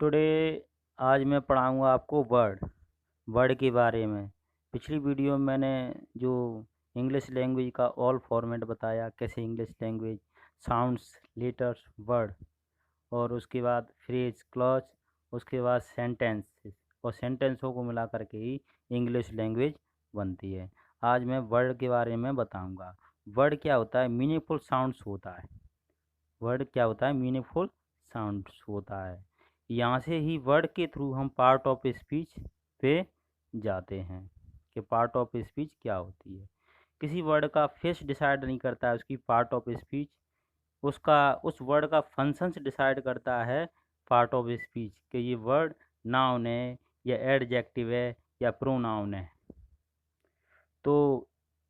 Today आज मैं पढ़ाऊँगा आपको वर्ड के बारे में। पिछली वीडियो में मैंने जो इंग्लिश लैंग्वेज का ऑल फॉर्मेट बताया, कैसे English language sounds, letters, word और उसके बाद फ्रेज, क्लॉज, उसके बाद सेंटेंसेस और सेंटेंसों को मिला कर के ही इंग्लिश लैंग्वेज बनती है। आज मैं वर्ड के बारे में बताऊँगा। वर्ड क्या होता है? मीनिंगफुल साउंड्स होता है। वर्ड क्या होता है? मीनिंगफुल साउंड्स होता है। यहाँ से ही वर्ड के थ्रू हम पार्ट ऑफ स्पीच पे जाते हैं कि पार्ट ऑफ स्पीच क्या होती है। किसी वर्ड का फेस डिसाइड नहीं करता है उसकी पार्ट ऑफ स्पीच, उसका उस वर्ड का फंक्शंस डिसाइड करता है पार्ट ऑफ स्पीच कि ये वर्ड नाउन है या एडजेक्टिव है या प्रोनाउन है। तो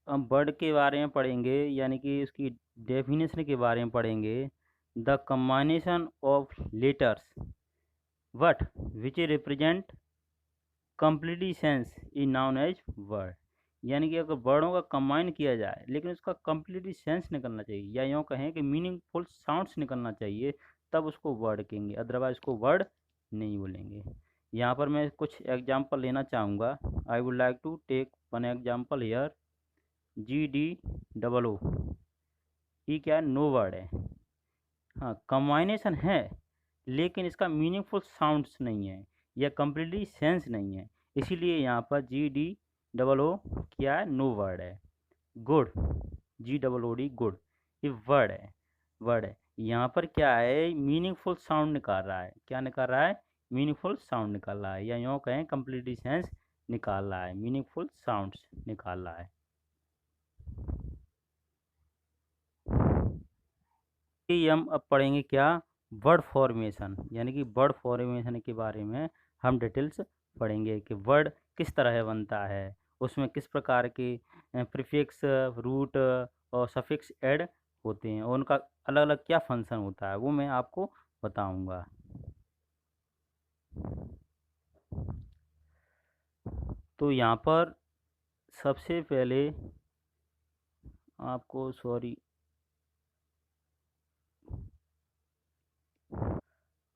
हम वर्ड के बारे में पढ़ेंगे, यानी कि उसकी डेफिनेशन के बारे में पढ़ेंगे। The combination of letters what which represent completely sense is known as word. यानी कि अगर वर्डों का कंबाइन किया जाए लेकिन उसका कम्प्लीटली सेंस निकलना चाहिए, या यूँ कहें कि मीनिंगफुल साउंड्स निकलना चाहिए, तब उसको वर्ड कहेंगे, अदरवाइज उसको वर्ड नहीं बोलेंगे। यहाँ पर मैं कुछ एग्जांपल लेना चाहूँगा। I would like to take one example here. GDOO, ये क्या है? नो वर्ड है। हाँ, कम्बाइनेशन है लेकिन इसका मीनिंगफुल साउंड्स नहीं है या कम्प्लीटली सेंस नहीं है, इसीलिए यहाँ पर GDOO क्या है? नो वर्ड है। गुड, GOOD, गुड, ये वर्ड है। यहाँ पर क्या है? मीनिंगफुल साउंड निकाल रहा है। क्या निकाल रहा है? मीनिंगफुल साउंड निकाल रहा है, या यूँ कहें कम्प्लीटली सेंस निकाल रहा है, मीनिंगफुल साउंड्स निकाल रहा है। ये हम अब पढ़ेंगे क्या? वर्ड फॉर्मेशन, यानी कि वर्ड फॉर्मेशन के बारे में हम डिटेल्स पढ़ेंगे कि वर्ड किस तरह बनता है, उसमें किस प्रकार के प्रीफिक्स, रूट और सफिक्स ऐड होते हैं और उनका अलग अलग क्या फंक्शन होता है, वो मैं आपको बताऊंगा। तो यहाँ पर सबसे पहले आपको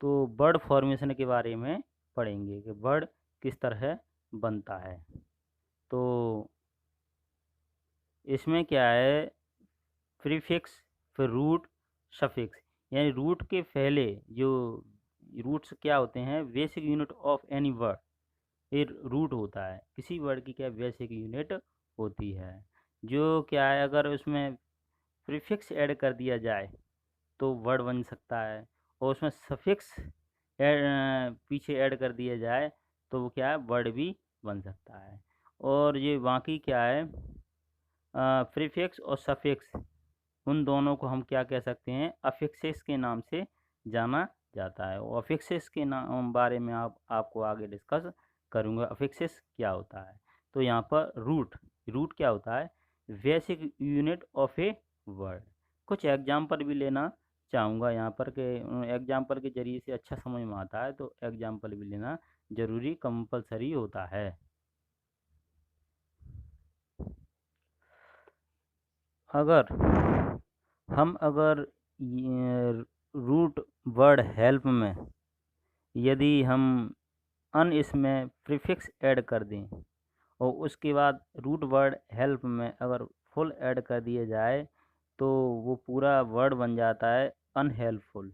तो वर्ड फॉर्मेशन के बारे में पढ़ेंगे कि वर्ड किस तरह बनता है। तो इसमें क्या है? प्रीफिक्स, फिर रूट, सफिक्स। यानी रूट के पहले जो रूट्स क्या होते हैं? Basic unit of any word. ये रूट होता है किसी वर्ड की, क्या बेसिक यूनिट होती है। जो क्या है, अगर उसमें प्रीफिक्स ऐड कर दिया जाए तो वर्ड बन सकता है, और उसमें सफिक्स पीछे ऐड कर दिया जाए तो वो क्या है? वर्ड भी बन सकता है। और ये बाकी क्या है? प्रीफिक्स और सफिक्स, उन दोनों को हम क्या कह सकते हैं? अफिक्सेस के नाम से जाना जाता है। और अफिक्सेस के नाम बारे में आपको आगे डिस्कस करूँगा, अफिक्सेस क्या होता है। तो यहाँ पर रूट, रूट क्या होता है? Basic unit of a word. कुछ एग्जाम्पल भी लेना चाहूँगा यहाँ पर के एग्जाम्पल के जरिए से अच्छा समझ में आता है, तो एग्जाम्पल भी लेना ज़रूरी कंपलसरी होता है। अगर अगर रूट वर्ड हेल्प में यदि हम अन इसमें प्रीफिक्स ऐड कर दें और उसके बाद रूट वर्ड हेल्प में अगर फुल ऐड कर दिया जाए तो वो पूरा वर्ड बन जाता है अनहेल्पफुल।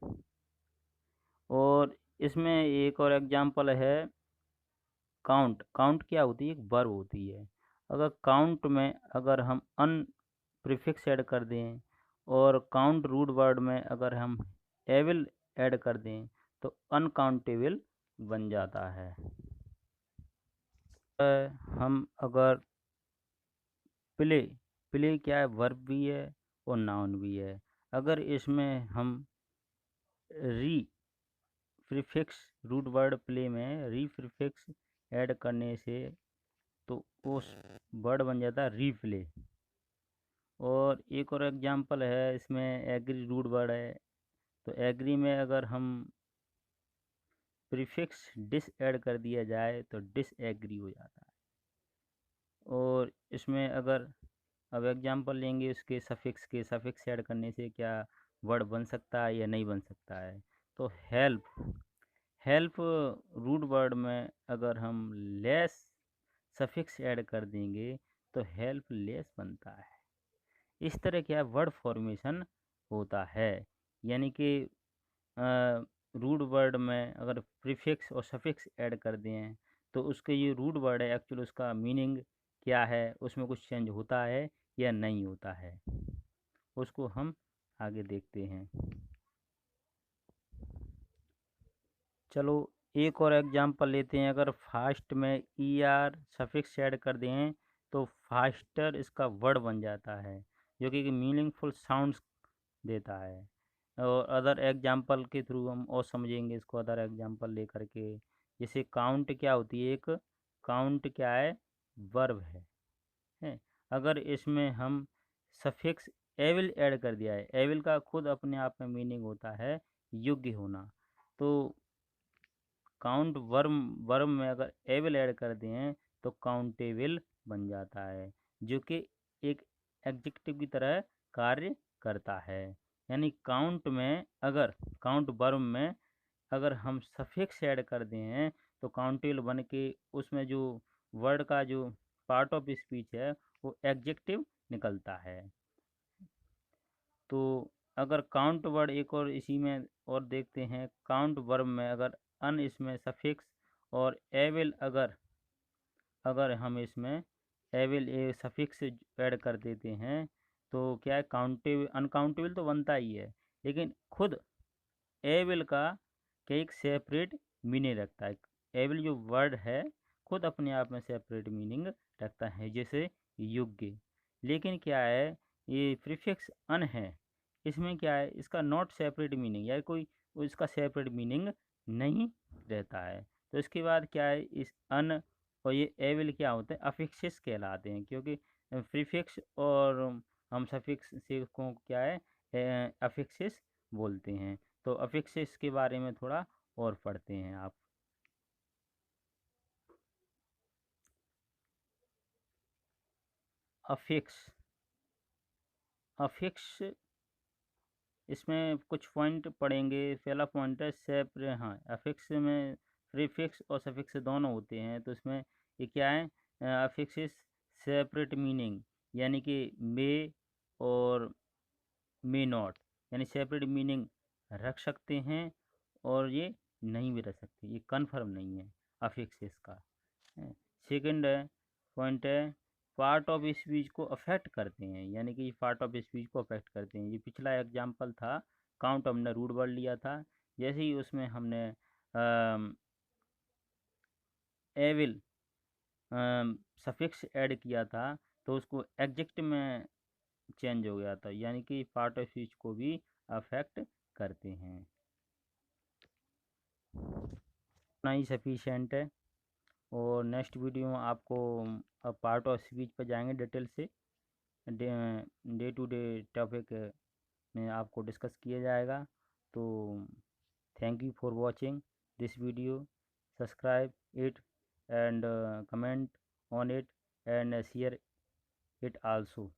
और इसमें एक और एग्जांपल है काउंट। काउंट क्या होती है? एक वर्ब होती है। अगर काउंट में अगर हम अन प्रीफिक्स ऐड कर दें और काउंट रूट वर्ड में अगर हम एविल ऐड कर दें तो अनकाउंटेबल बन जाता है। हम अगर प्ले, प्ले क्या है? वर्ब भी है और नाउन भी है। अगर इसमें हम री प्रीफिक्स, रूट वर्ड प्ले में री प्रीफिक्स ऐड करने से तो उस वर्ड बन जाता है रीप्ले। और एक और एग्जांपल है, इसमें एग्री रूट वर्ड है, तो एग्री में अगर हम प्रीफिक्स डिस ऐड कर दिया जाए तो डिस एग्री हो जाता है। और इसमें अगर अब एग्जांपल लेंगे उसके सफिक्स के, सफिक्स ऐड करने से क्या वर्ड बन सकता है या नहीं बन सकता है। तो हेल्प, हेल्प रूट वर्ड में अगर हम लेस सफिक्स ऐड कर देंगे तो हेल्प लेस बनता है। इस तरह क्या वर्ड फॉर्मेशन होता है, यानी कि रूट वर्ड में अगर प्रीफिक्स और सफिक्स ऐड कर दें तो उसके ये रूट वर्ड है एक्चुअली उसका मीनिंग क्या है, उसमें कुछ चेंज होता है या नहीं होता है, उसको हम आगे देखते हैं। चलो एक और एग्जांपल लेते हैं। अगर फास्ट में ER सफिक्स ऐड कर दें तो फास्टर इसका वर्ड बन जाता है, जो कि मीनिंगफुल साउंड्स देता है। और अदर एग्जांपल के थ्रू हम और समझेंगे इसको, अदर एग्जांपल लेकर के। जैसे काउंट क्या होती है, एक काउंट क्या है, वर्ब है। अगर इसमें हम सफिक्स एविल ऐड कर दिया है, एविल का खुद अपने आप में मीनिंग होता है योग्य होना, तो काउंट वर्म में अगर एविल ऐड कर दें तो काउंटेबल बन जाता है, जो कि एक एडजेक्टिव की तरह कार्य करता है। यानी काउंट वर्म में अगर हम सफिक्स ऐड कर दें तो काउंटेबल बन के उसमें जो वर्ड का जो पार्ट ऑफ स्पीच है वो एडजेक्टिव निकलता है। तो अगर काउंट वर्ड एक और इसी में और देखते हैं, काउंट वर्ब में अगर अन इसमें सफिक्स और एविल अगर अगर हम इसमें एविल ए सफिक्स ऐड कर देते हैं तो क्या है, काउंटेबल अनकाउंटेबल तो बनता ही है, लेकिन खुद एविल का एक सेपरेट मीनिंग रखता है। एविल जो वर्ड है खुद अपने आप में सेपरेट मीनिंग रखता है, जैसे योग्य। लेकिन क्या है, ये प्रीफिक्स अन है, इसमें क्या है, इसका नॉट सेपरेट मीनिंग या कोई इसका सेपरेट मीनिंग नहीं रहता है। तो इसके बाद क्या है, इस अन और ये एविल क्या होते हैं, अफिक्सिस कहलाते हैं, क्योंकि प्रीफिक्स और हम सफिक्स से को क्या है अफिक्सिस बोलते हैं। तो अफिक्सिस के बारे में थोड़ा और पढ़ते हैं आप। अफिक्स अफिक्स इसमें कुछ पॉइंट पढ़ेंगे। पहला पॉइंट है सेपरे, हाँ अफिक्स में प्रीफिक्स और सफिक्स दोनों होते हैं, तो इसमें ये क्या है, अफिक्सिस सेपरेट मीनिंग, यानी कि मे और मे नॉट, यानी सेपरेट मीनिंग रख सकते हैं और ये नहीं भी रख सकते, ये कन्फर्म नहीं है अफिक्सिस का। सेकंड है पॉइंट है पार्ट ऑफ स्पीच को अफेक्ट करते हैं, यानी कि पार्ट ऑफ स्पीच को अफेक्ट करते हैं। ये पिछला एग्जांपल था, काउंट हमने रूट वर्ड लिया था, जैसे ही उसमें हमने एविल सफिक्स ऐड किया था तो उसको एग्जेक्ट में चेंज हो गया था, यानी कि पार्ट ऑफ स्पीच को भी अफेक्ट करते हैं। उतना ही सफिशेंट है, और नेक्स्ट वीडियो में आपको पार्ट ऑफ स्पीच पर जाएंगे डिटेल से, डे टू डे टॉपिक में आपको डिस्कस किया जाएगा। तो thank you for watching this video, subscribe it and comment on it and share it also.